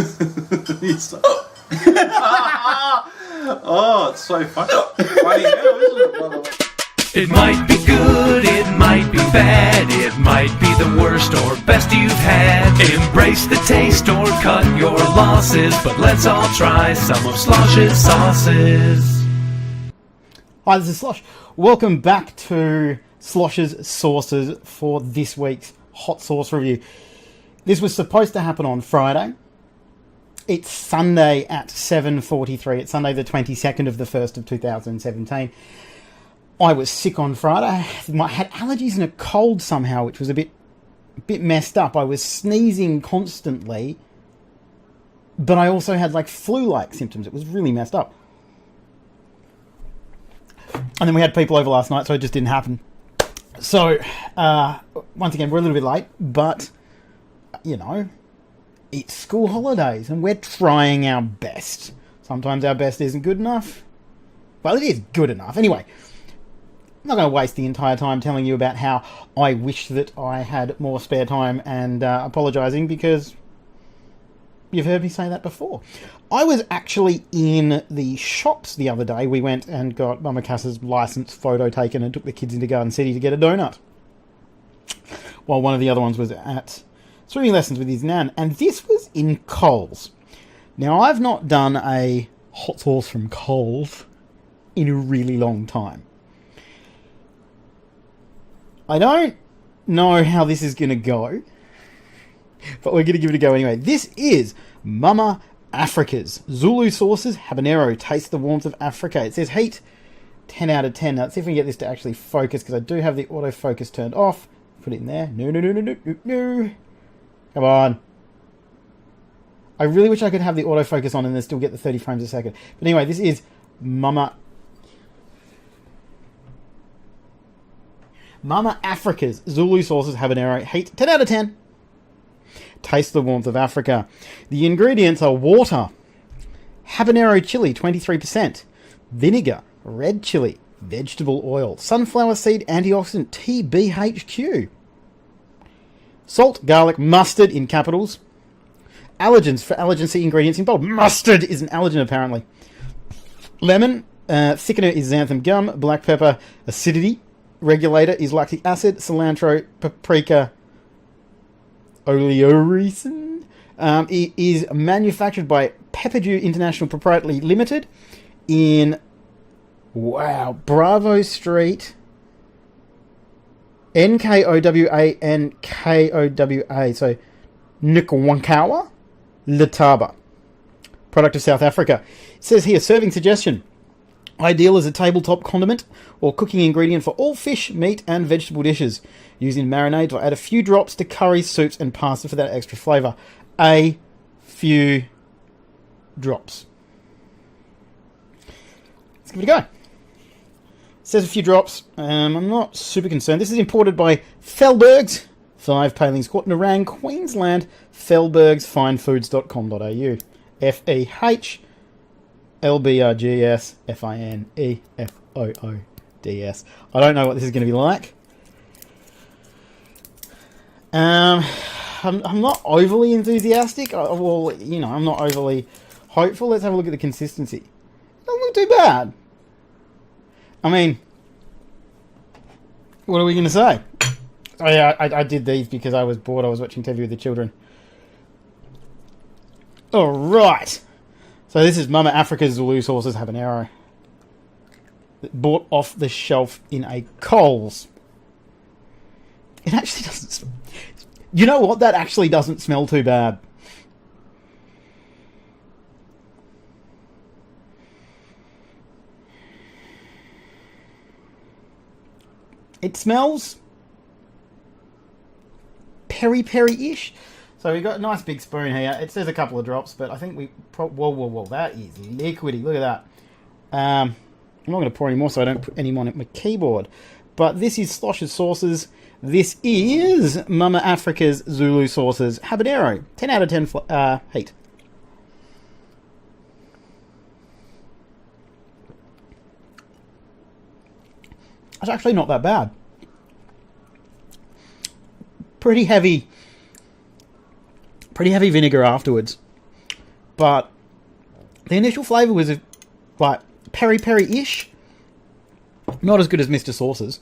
He's like, oh, it's so funny now, isn't it? It might be good, it might be bad, it might be the worst or best you've had. Embrace the taste or cut your losses, but let's all try some of Slosh's sauces. Hi, this is Slosh. Welcome back to Slosh's Sauces for this week's hot sauce review. This was supposed to happen on Friday. It's Sunday at 7:43. It's Sunday the 22nd of the 1st of 2017. I was sick on Friday. I had allergies and a cold somehow, which was a bit messed up. I was sneezing constantly, but I also had like flu-like symptoms. It was really messed up. And then we had people over last night, so it just didn't happen. So, once again, we're a little bit late, but, you know, it's school holidays, and we're trying our best. Sometimes our best isn't good enough. Well, it is good enough. Anyway, I'm not going to waste the entire time telling you about how I wish that I had more spare time and apologising, because you've heard me say that before. I was actually in the shops the other day. We went and got Mama Cass's licence photo taken and took the kids into Garden City to get a donut, while one of the other ones was at swimming lessons with his nan. And this was in Coles. Now, I've not done a hot sauce from Coles in a really long time. I don't know how this is going to go, but we're going to give it a go anyway. This is Mama Africa's Zulu sauces, habanero. Taste the warmth of Africa. It says heat, 10 out of 10. Now, let's see if we can get this to actually focus, because I do have the autofocus turned off. Put it in there. No. Come on. I really wish I could have the autofocus on and then still get the 30 frames a second. But anyway, this is Mama Africa's Zulu sauces, habanero. Heat, 10 out of 10. Taste the warmth of Africa. The ingredients are water, habanero chili, 23%, vinegar, red chili, vegetable oil, sunflower seed antioxidant, TBHQ, salt, garlic, mustard in capitals, allergens for allergen-C ingredients in bold. Mustard is an allergen, apparently. Lemon, thickener is xanthan gum, black pepper, acidity regulator is lactic acid, cilantro, paprika, oleoricin. It is manufactured by Pepperdew International Proprietary Limited in, Bravo Street, Nkowa, so Nkwankawa, Letaba. Product of South Africa. It says here, serving suggestion. Ideal as a tabletop condiment or cooking ingredient for all fish, meat and vegetable dishes. Used in marinades or add a few drops to curries, soups and pasta for that extra flavour. A few drops. Let's give it a go. It says a few drops. I'm not super concerned. This is imported by Felbergs, 5 Palings Court, Nerang, Queensland. Felbergsfinefoods.com.au. FEHLBRGSFINEFOODS. I don't know what this is going to be like. I'm not overly enthusiastic. I'm not overly hopeful. Let's have a look at the consistency. It doesn't look too bad. I mean, what are we going to say? Oh yeah, I did these because I was bored. I was watching TV with the children. Alright. So this is Mama Africa's Zulu sauces, habanero. Bought off the shelf in a Coles. It actually doesn't smell... You know what? That actually doesn't smell too bad. It smells peri-peri-ish. So we've got a nice big spoon here. It says a couple of drops, but I think we... Whoa. That is liquidy. Look at that. I'm not going to pour any more so I don't put any more on my keyboard. But this is Slosh's Sauces. This is Mama Africa's Zulu Sauces, habanero. 10 out of 10 heat. It's actually not that bad. Pretty heavy vinegar afterwards. but the initial flavour was like peri-peri-ish. Not as good as Mr. Sauce's.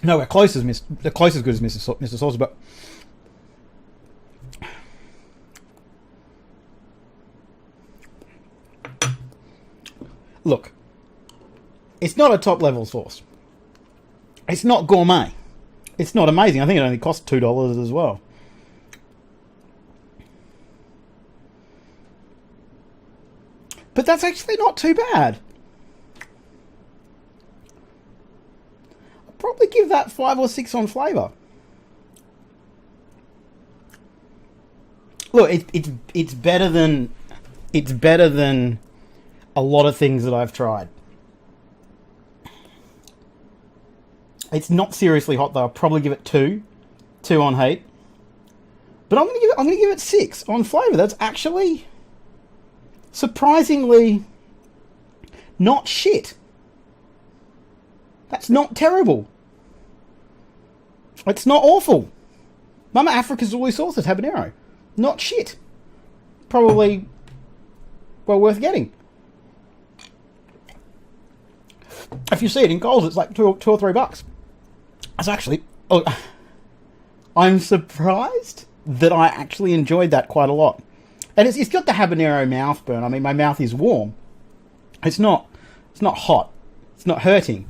Nowhere close as good as Mr. Sauce's, but look, it's not a top level sauce. It's not gourmet. It's not amazing. I think it only costs $2 as well. But that's actually not too bad. I'd probably give that 5 or 6 on flavour. Look, it's better than a lot of things that I've tried. It's not seriously hot though. I'll probably give it 2 on heat. But I'm gonna give it 6 on flavour. That's actually surprisingly not shit. That's not terrible. It's not awful. Mama Africa's Zulu sauce is habanero. Not shit. Probably well worth getting. If you see it in Coles, it's like $2 or $3. That's actually... Oh, I'm surprised that I actually enjoyed that quite a lot. And it's got the habanero mouth burn. I mean, my mouth is warm. It's not hot. It's not hurting.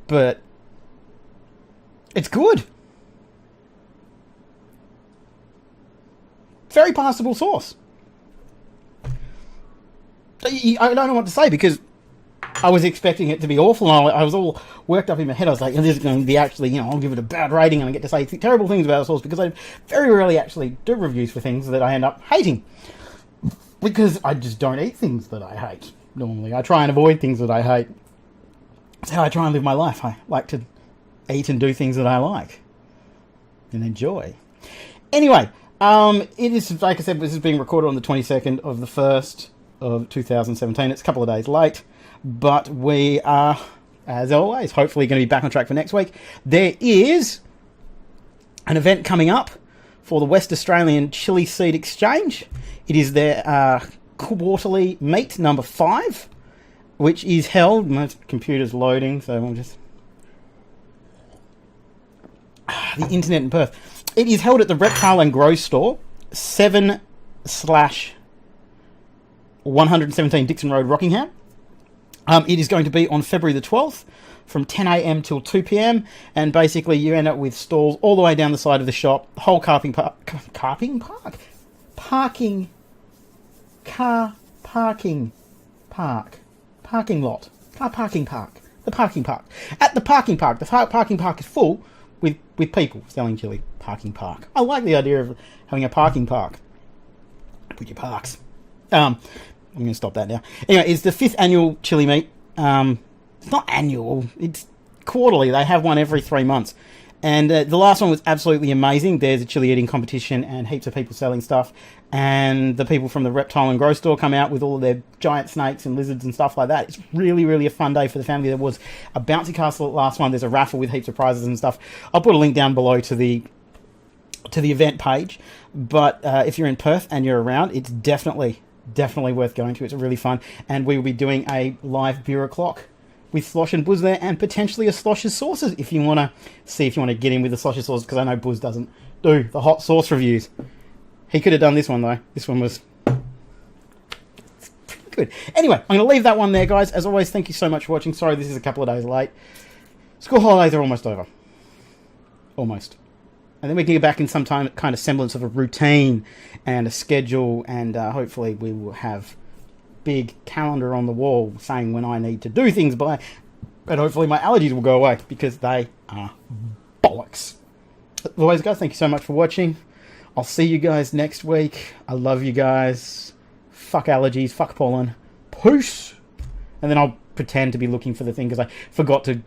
But it's good. Very passable sauce. I don't know what to say because I was expecting it to be awful. And I was all worked up in my head. I was like, this is going to be actually, I'll give it a bad rating and I get to say terrible things about the sauce because I very rarely actually do reviews for things that I end up hating. Because I just don't eat things that I hate, normally. I try and avoid things that I hate. That's how I try and live my life. I like to eat and do things that I like and enjoy. Anyway, it is, like I said, this is being recorded on the 22nd of the 1st of 2017. It's a couple of days late, but we are, as always, hopefully going to be back on track for next week. There is an event coming up for the West Australian Chili Seed Exchange. It is their quarterly meet number 5, which is held... My computer's loading, so we'll just... The internet in Perth. It is held at the Reptile and Grow Store, 7/117 Dixon Road, Rockingham. It is going to be on February the 12th from 10 a.m. till 2 p.m. And basically you end up with stalls all the way down the side of the shop, the whole parking lot. The parking park. At the parking park. The parking park is full with people selling chili. Parking park. I like the idea of having a parking park. Put your parks. I'm going to stop that now. Anyway, it's the 5th annual chili meet. It's not annual. It's quarterly. They have one every 3 months. And the last one was absolutely amazing. There's a chili eating competition and heaps of people selling stuff. And the people from the Reptile and Grow Store come out with all of their giant snakes and lizards and stuff like that. It's really, really a fun day for the family. There was a bouncy castle at last one. There's a raffle with heaps of prizes and stuff. I'll put a link down below to the event page. But if you're in Perth and you're around, it's definitely worth going to. It's really fun. And we will be doing a live beer o'clock with Slosh and Buzz there, and potentially a Slosh's sauces if you want to see if you want to get in with the Slosh's sauces, because I know Buzz doesn't do the hot sauce reviews. He could have done this one though. This one was pretty good. Anyway, I'm going to leave that one there, guys. As always, thank you so much for watching. Sorry this is a couple of days late. School holidays are almost over. Almost. And then we can get back in some kind of semblance of a routine and a schedule, and hopefully we will have big calendar on the wall saying when I need to do things by, and hopefully my allergies will go away because they are bollocks. As always, guys, thank you so much for watching. I'll see you guys next week. I love you guys. Fuck allergies, fuck pollen. Peace. And then I'll pretend to be looking for the thing because I forgot to...